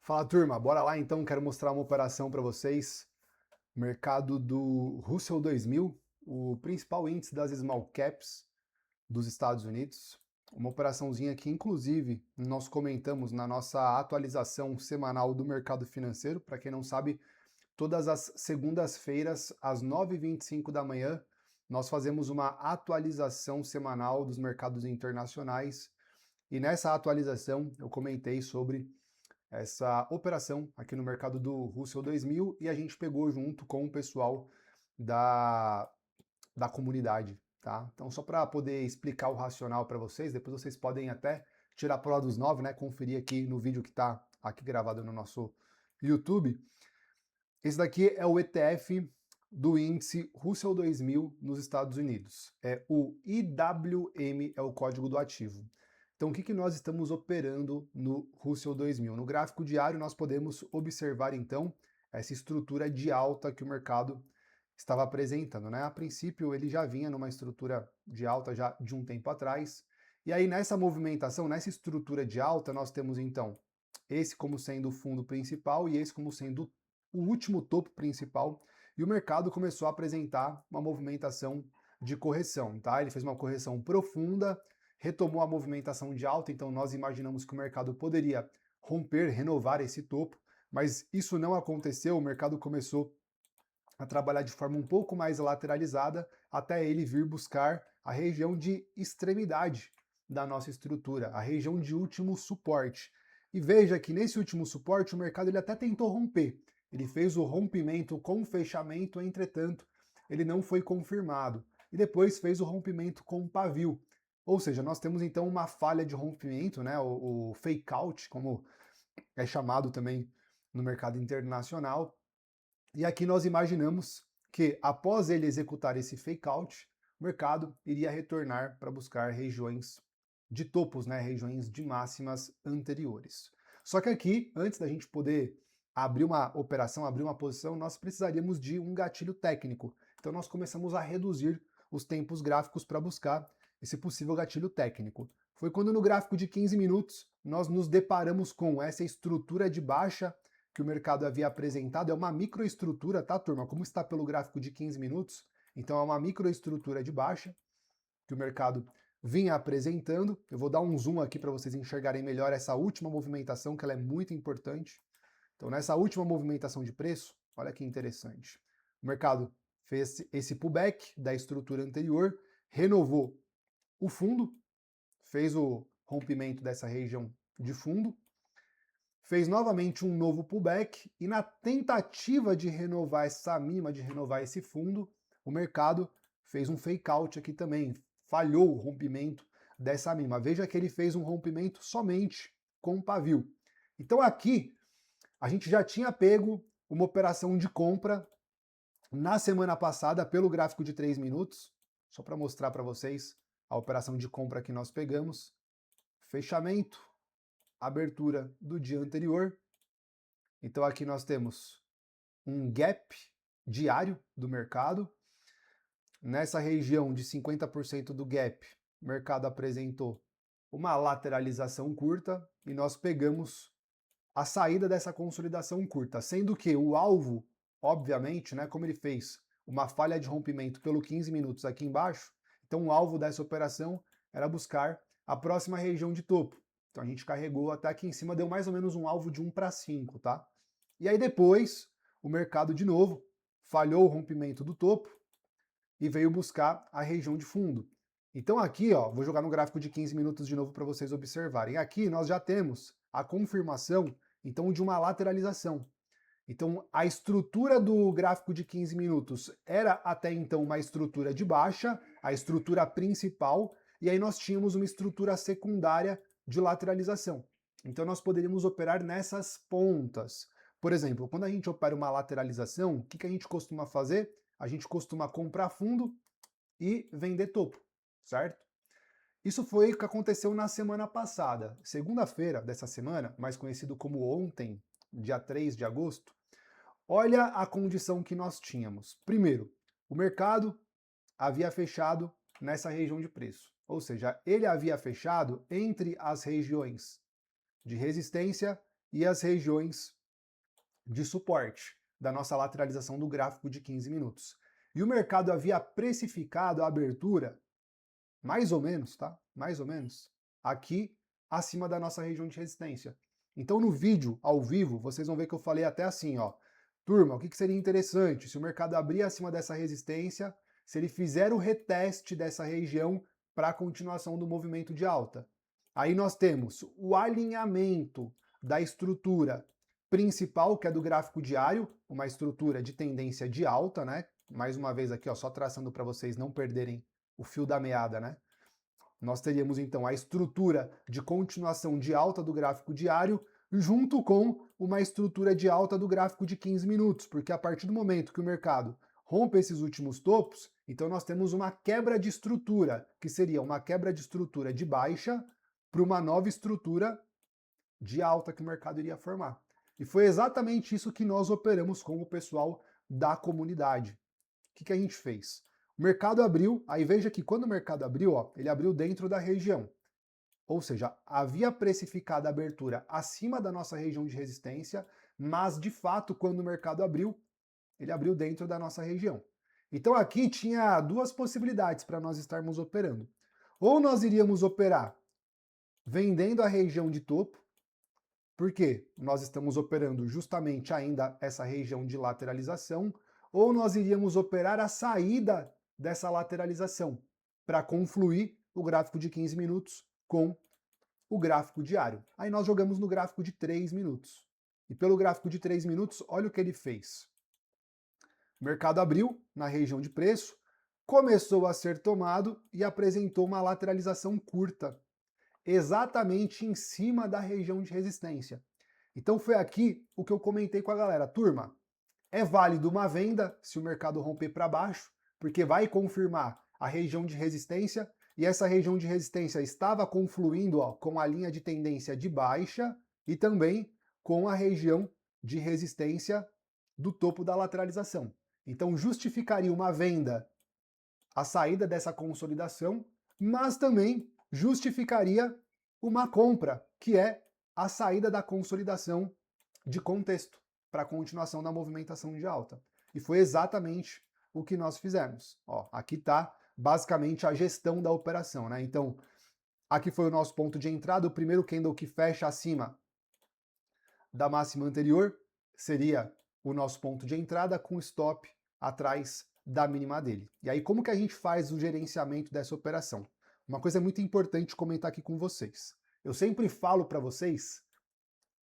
Fala, turma, bora lá então, quero mostrar uma operação para vocês. Mercado do Russell 2000, o principal índice das small caps dos Estados Unidos. Uma operaçãozinha que, inclusive, nós comentamos na nossa atualização semanal do mercado financeiro. Para quem não sabe, todas as segundas-feiras, às 9h25 da manhã, nós fazemos uma atualização semanal dos mercados internacionais. E nessa atualização eu comentei sobre essa operação aqui no mercado do Russell 2000 e a gente pegou junto com o pessoal da, da comunidade, tá? Então, só para poder explicar o racional para vocês, depois vocês podem até tirar a prova dos 9, né? Conferir aqui no vídeo que está aqui gravado no nosso YouTube. Esse daqui é o ETF do índice Russell 2000 nos Estados Unidos. É o IWM, é o código do ativo. Então, o que nós estamos operando no Russell 2000? No gráfico diário, nós podemos observar, então, essa estrutura de alta que o mercado estava apresentando, né? A princípio, ele já vinha numa estrutura de alta já de um tempo atrás. E aí, nessa movimentação, nessa estrutura de alta, nós temos, então, esse como sendo o fundo principal e esse como sendo o último topo principal. E o mercado começou a apresentar uma movimentação de correção, tá? Ele fez uma correção profunda, retomou a movimentação de alta, então nós imaginamos que o mercado poderia romper, renovar esse topo, mas isso não aconteceu, o mercado começou a trabalhar de forma um pouco mais lateralizada, até ele vir buscar a região de extremidade da nossa estrutura, a região de último suporte. E veja que nesse último suporte o mercado ele até tentou romper, ele fez o rompimento com fechamento, entretanto, ele não foi confirmado. E depois fez o rompimento com pavio. Ou seja, nós temos então uma falha de rompimento, né, o fake out, como é chamado também no mercado internacional. E aqui nós imaginamos que após ele executar esse fake out, o mercado iria retornar para buscar regiões de topos, né, regiões de máximas anteriores. Só que aqui, antes da gente poder abrir uma operação, abrir uma posição, nós precisaríamos de um gatilho técnico. Então nós começamos a reduzir os tempos gráficos para buscar esse possível gatilho técnico. Foi quando no gráfico de 15 minutos nós nos deparamos com essa estrutura de baixa que o mercado havia apresentado. É uma microestrutura, tá, turma? Como está pelo gráfico de 15 minutos, então é uma microestrutura de baixa que o mercado vinha apresentando. Eu vou dar um zoom aqui para vocês enxergarem melhor essa última movimentação, que ela é muito importante. Então, nessa última movimentação de preço, olha que interessante. O mercado fez esse pullback da estrutura anterior, renovou o fundo, fez o rompimento dessa região de fundo, fez novamente um novo pullback e na tentativa de renovar essa mínima, de renovar esse fundo, o mercado fez um fake out aqui também, falhou o rompimento dessa mínima. Veja que ele fez um rompimento somente com pavio. Então aqui a gente já tinha pego uma operação de compra na semana passada pelo gráfico de 3 minutos, só para mostrar para vocês a operação de compra que nós pegamos. Fechamento, abertura do dia anterior. Então aqui nós temos um gap diário do mercado. Nessa região de 50% do gap, o mercado apresentou uma lateralização curta e nós pegamos a saída dessa consolidação curta, sendo que o alvo, obviamente, né, como ele fez uma falha de rompimento pelo 15 minutos aqui embaixo, então o alvo dessa operação era buscar a próxima região de topo. Então a gente carregou até aqui em cima, deu mais ou menos um alvo de 1 para 5, tá? E aí depois, o mercado de novo falhou o rompimento do topo e veio buscar a região de fundo. Então aqui, ó, vou jogar no gráfico de 15 minutos de novo para vocês observarem. Aqui nós já temos a confirmação, então, de uma lateralização. Então, a estrutura do gráfico de 15 minutos era até então uma estrutura de baixa, a estrutura principal, e aí nós tínhamos uma estrutura secundária de lateralização. Então, nós poderíamos operar nessas pontas. Por exemplo, quando a gente opera uma lateralização, o que a gente costuma fazer? A gente costuma comprar fundo e vender topo, certo? Isso foi o que aconteceu na semana passada. Segunda-feira dessa semana, mais conhecido como ontem, dia 3 de agosto, olha a condição que nós tínhamos. Primeiro, o mercado havia fechado nessa região de preço. Ou seja, ele havia fechado entre as regiões de resistência e as regiões de suporte da nossa lateralização do gráfico de 15 minutos. E o mercado havia precificado a abertura, mais ou menos, tá? Mais ou menos, aqui acima da nossa região de resistência. Então no vídeo, ao vivo, vocês vão ver que eu falei até assim, ó. Turma, o que seria interessante? Se o mercado abrir acima dessa resistência, se ele fizer o reteste dessa região para a continuação do movimento de alta. Aí nós temos o alinhamento da estrutura principal, que é do gráfico diário, uma estrutura de tendência de alta, né? Mais uma vez aqui, ó, só traçando para vocês não perderem o fio da meada, né? Nós teríamos então a estrutura de continuação de alta do gráfico diário, junto com uma estrutura de alta do gráfico de 15 minutos, porque a partir do momento que o mercado rompe esses últimos topos, então nós temos uma quebra de estrutura, que seria uma quebra de estrutura de baixa para uma nova estrutura de alta que o mercado iria formar. E foi exatamente isso que nós operamos com o pessoal da comunidade. O que a gente fez? O mercado abriu, aí veja que quando o mercado abriu, ó, ele abriu dentro da região. Ou seja, havia precificado a abertura acima da nossa região de resistência, mas de fato, quando o mercado abriu, ele abriu dentro da nossa região. Então aqui tinha duas possibilidades para nós estarmos operando. Ou nós iríamos operar vendendo a região de topo, porque nós estamos operando justamente ainda essa região de lateralização, ou nós iríamos operar a saída dessa lateralização para confluir o gráfico de 15 minutos com o gráfico diário. Aí nós jogamos no gráfico de 3 minutos. E pelo gráfico de 3 minutos, olha o que ele fez. O mercado abriu na região de preço, começou a ser tomado e apresentou uma lateralização curta, exatamente em cima da região de resistência. Então foi aqui o que eu comentei com a galera. Turma, é válido uma venda se o mercado romper para baixo, porque vai confirmar a região de resistência, e essa região de resistência estava confluindo, ó, com a linha de tendência de baixa e também com a região de resistência do topo da lateralização. Então justificaria uma venda a saída dessa consolidação, mas também justificaria uma compra, que é a saída da consolidação de contexto para a continuação da movimentação de alta. E foi exatamente o que nós fizemos. Ó, aqui está basicamente a gestão da operação, né? Então, aqui foi o nosso ponto de entrada, o primeiro candle que fecha acima da máxima anterior seria o nosso ponto de entrada com stop atrás da mínima dele. E aí, como que a gente faz o gerenciamento dessa operação? Uma coisa muito importante comentar aqui com vocês. Eu sempre falo para vocês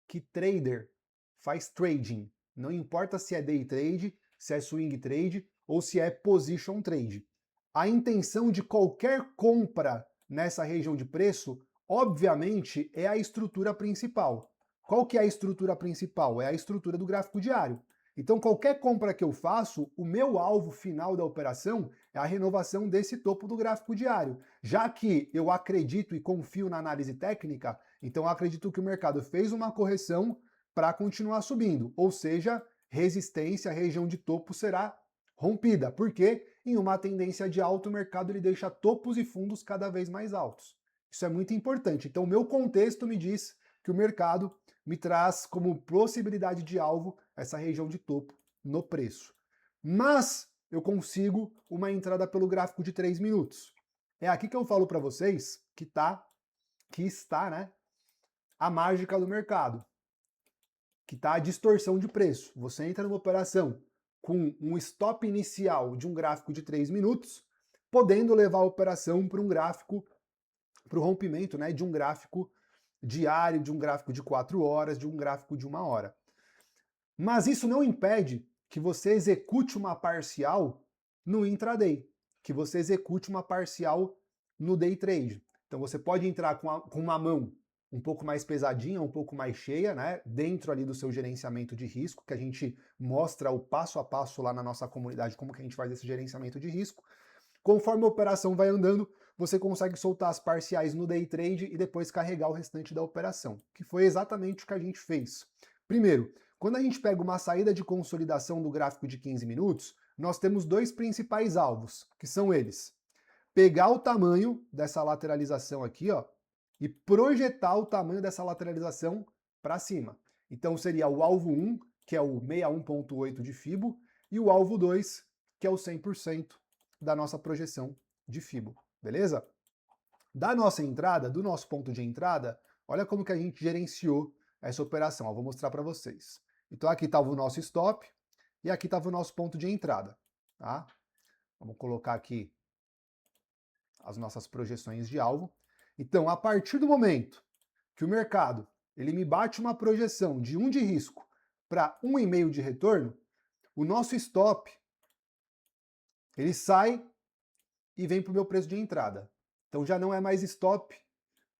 que trader faz trading. Não importa se é day trade, se é swing trade ou se é position trade. A intenção de qualquer compra nessa região de preço, obviamente, é a estrutura principal. Qual que é a estrutura principal? É a estrutura do gráfico diário. Então, qualquer compra que eu faço, o meu alvo final da operação é a renovação desse topo do gráfico diário. Já que eu acredito e confio na análise técnica, então eu acredito que o mercado fez uma correção para continuar subindo. Ou seja, resistência, região de topo será rompida. Porque em uma tendência de alta, o mercado ele deixa topos e fundos cada vez mais altos. Isso é muito importante. Então, o meu contexto me diz que o mercado me traz como possibilidade de alvo essa região de topo no preço. Mas eu consigo uma entrada pelo gráfico de 3 minutos. É aqui que eu falo para vocês que está, né, a mágica do mercado, que está a distorção de preço. Você entra numa operação com um stop inicial de um gráfico de 3 minutos, podendo levar a operação para um gráfico, para o rompimento, né, de um gráfico diário, de um gráfico de 4 horas, de um gráfico de 1 hora. Mas isso não impede que você execute uma parcial no intraday, que você execute uma parcial no day trade. Então você pode entrar com uma mão um pouco mais pesadinha, um pouco mais cheia, né, dentro ali do seu gerenciamento de risco, que a gente mostra o passo a passo lá na nossa comunidade, como que a gente faz esse gerenciamento de risco. Conforme a operação vai andando, você consegue soltar as parciais no day trade e depois carregar o restante da operação, que foi exatamente o que a gente fez. Primeiro, quando a gente pega uma saída de consolidação do gráfico de 15 minutos, nós temos dois principais alvos, que são eles: pegar o tamanho dessa lateralização aqui, ó, e projetar o tamanho dessa lateralização para cima. Então seria o alvo 1, que é o 61.8 de FIBO, e o alvo 2, que é o 100% da nossa projeção de FIBO, beleza? Da nossa entrada, do nosso ponto de entrada, olha como que a gente gerenciou essa operação. Eu vou mostrar para vocês. Então aqui estava o nosso stop e aqui estava o nosso ponto de entrada, tá? Vamos colocar aqui as nossas projeções de alvo. Então, a partir do momento que o mercado ele me bate uma projeção de 1 de risco para 1,5 de retorno, o nosso stop ele sai e vem para o meu preço de entrada. Então já não é mais stop.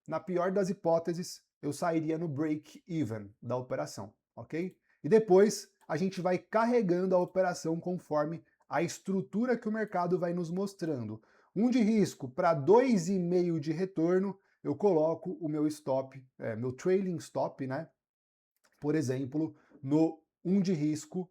Na pior das hipóteses, eu sairia no break-even da operação, ok? E depois a gente vai carregando a operação conforme a estrutura que o mercado vai nos mostrando. 1 de risco para 2,5 de retorno, eu coloco o meu stop, meu trailing stop, né? Por exemplo, no 1 de risco,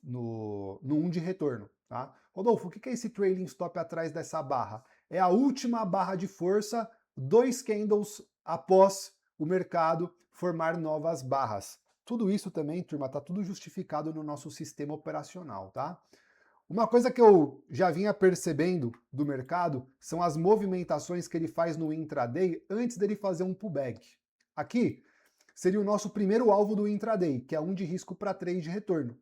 no 1 de retorno, tá? Rodolfo, o que é esse trailing stop atrás dessa barra? É a última barra de força, 2 candles após o mercado formar novas barras. Tudo isso também, turma, está tudo justificado no nosso sistema operacional, tá? Uma coisa que eu já vinha percebendo do mercado são as movimentações que ele faz no intraday antes dele fazer um pullback. Aqui seria o nosso primeiro alvo do intraday, que é 1 de risco para 3 de retorno.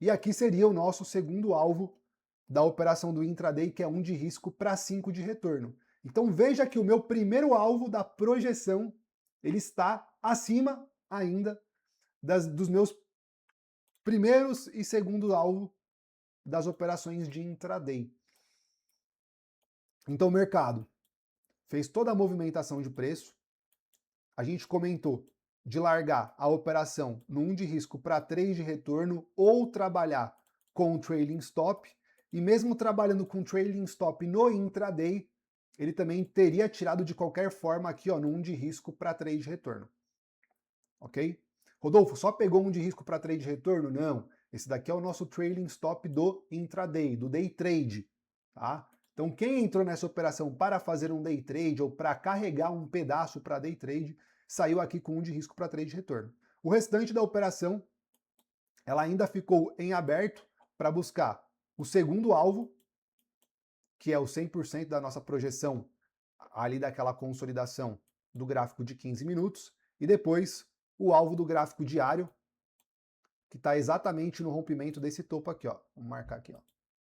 E aqui seria o nosso segundo alvo da operação do intraday, que é 1 de risco para 5 de retorno. Então veja que o meu primeiro alvo da projeção, ele está acima ainda dos meus primeiros e segundo alvo das operações de intraday. Então o mercado fez toda a movimentação de preço, a gente comentou de largar a operação no 1 de risco para 3 de retorno ou trabalhar com o trailing stop, e mesmo trabalhando com trailing stop no intraday, ele também teria tirado de qualquer forma aqui, ó, no 1 de risco para 3 de retorno. Ok? Rodolfo, só pegou 1 de risco para 3 de retorno? Não. Esse daqui é o nosso trailing stop do intraday, do day trade, tá? Então quem entrou nessa operação para fazer um day trade ou para carregar um pedaço para day trade, saiu aqui com 1 de risco para 3 de retorno. O restante da operação, ela ainda ficou em aberto para buscar o segundo alvo, que é o 100% da nossa projeção ali daquela consolidação do gráfico de 15 minutos, e depois o alvo do gráfico diário, que está exatamente no rompimento desse topo aqui, ó. Vamos marcar aqui, ó.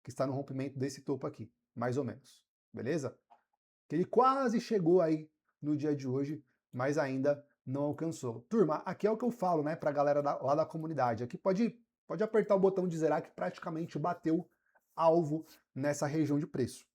Que está no rompimento desse topo aqui, mais ou menos. Beleza? Que ele quase chegou aí no dia de hoje, mas ainda não alcançou. Turma, aqui é o que eu falo, né, pra galera lá da comunidade. Aqui pode apertar o botão de zerar que praticamente bateu alvo nessa região de preço,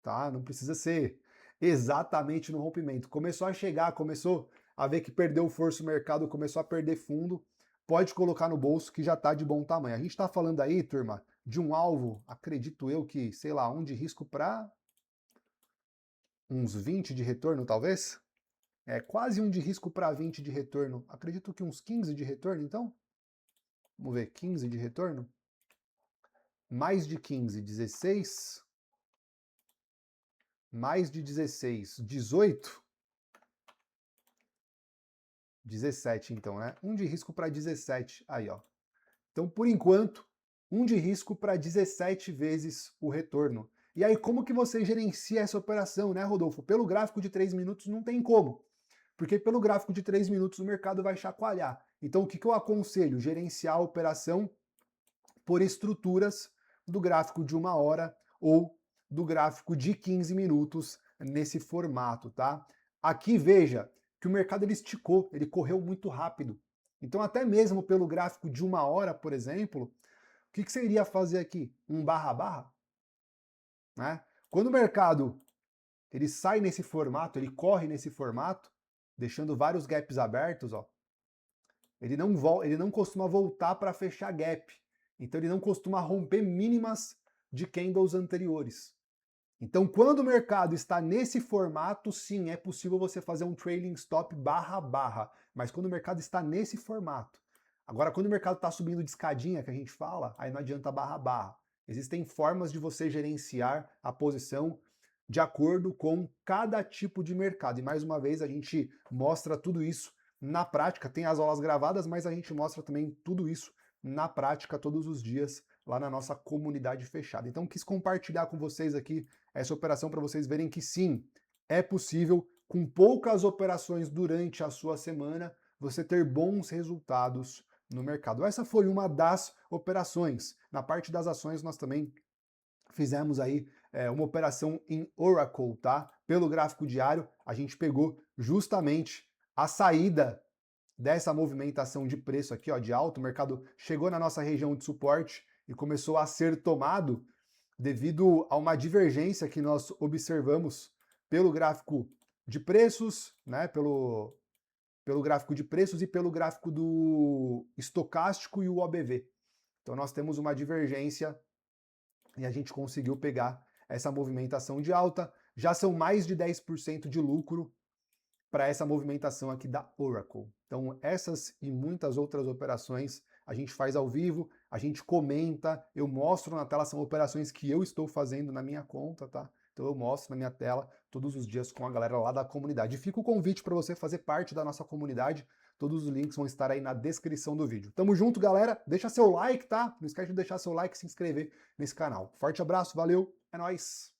tá? Não precisa ser exatamente no rompimento. Começou a chegar, começou a ver que perdeu força o mercado, começou a perder fundo, pode colocar no bolso que já está de bom tamanho. A gente está falando aí, turma, de um alvo, acredito eu que, sei lá, 1 de risco para uns 20 de retorno, talvez? É quase 1 de risco para 20 de retorno. Acredito que uns 15 de retorno, então? Vamos ver, 15 de retorno? Mais de 15, 16. Mais de 16, 18. 17, então, né? 1 de risco para 17. Aí, ó. Então, por enquanto, 1 de risco para 17 vezes o retorno. E aí, como que você gerencia essa operação, né, Rodolfo? Pelo gráfico de 3 minutos não tem como. Porque pelo gráfico de 3 minutos o mercado vai chacoalhar. Então, o que eu aconselho? Gerenciar a operação por estruturas do gráfico de 1 hora ou do gráfico de 15 minutos nesse formato, tá? Aqui, veja que o mercado ele esticou, ele correu muito rápido. Então, até mesmo pelo gráfico de 1 hora, por exemplo, o que você iria fazer aqui? Um barra-barra? Né? Quando o mercado ele sai nesse formato, ele corre nesse formato, deixando vários gaps abertos, ó, ele não costuma voltar para fechar gap. Então ele não costuma romper mínimas de candles anteriores. Então quando o mercado está nesse formato, sim, é possível você fazer um trailing stop barra-barra. Mas quando o mercado está nesse formato. Agora, quando o mercado está subindo de escadinha, que a gente fala, aí não adianta barra-barra. Existem formas de você gerenciar a posição de acordo com cada tipo de mercado. E mais uma vez a gente mostra tudo isso na prática. Tem as aulas gravadas, mas a gente mostra também tudo isso na prática todos os dias lá na nossa comunidade fechada. Então quis compartilhar com vocês aqui essa operação para vocês verem que sim, é possível com poucas operações durante a sua semana você ter bons resultados no mercado. Essa foi uma das operações. Na parte das ações nós também fizemos aí uma operação em Oracle, tá? Pelo gráfico diário, a gente pegou justamente a saída dessa movimentação de preço aqui, ó, de alto. O mercado chegou na nossa região de suporte e começou a ser tomado devido a uma divergência que nós observamos pelo gráfico de preços, né? Pelo gráfico de preços e pelo gráfico do estocástico e o OBV. Então nós temos uma divergência e a gente conseguiu pegar essa movimentação de alta. Já são mais de 10% de lucro para essa movimentação aqui da Oracle. Então essas e muitas outras operações a gente faz ao vivo, a gente comenta, eu mostro na tela, são operações que eu estou fazendo na minha conta, tá? Então eu mostro na minha tela todos os dias com a galera lá da comunidade. E fica o convite para você fazer parte da nossa comunidade. Todos os links vão estar aí na descrição do vídeo. Tamo junto, galera. Deixa seu like, tá? Não esquece de deixar seu like e se inscrever nesse canal. Forte abraço, valeu, é nóis!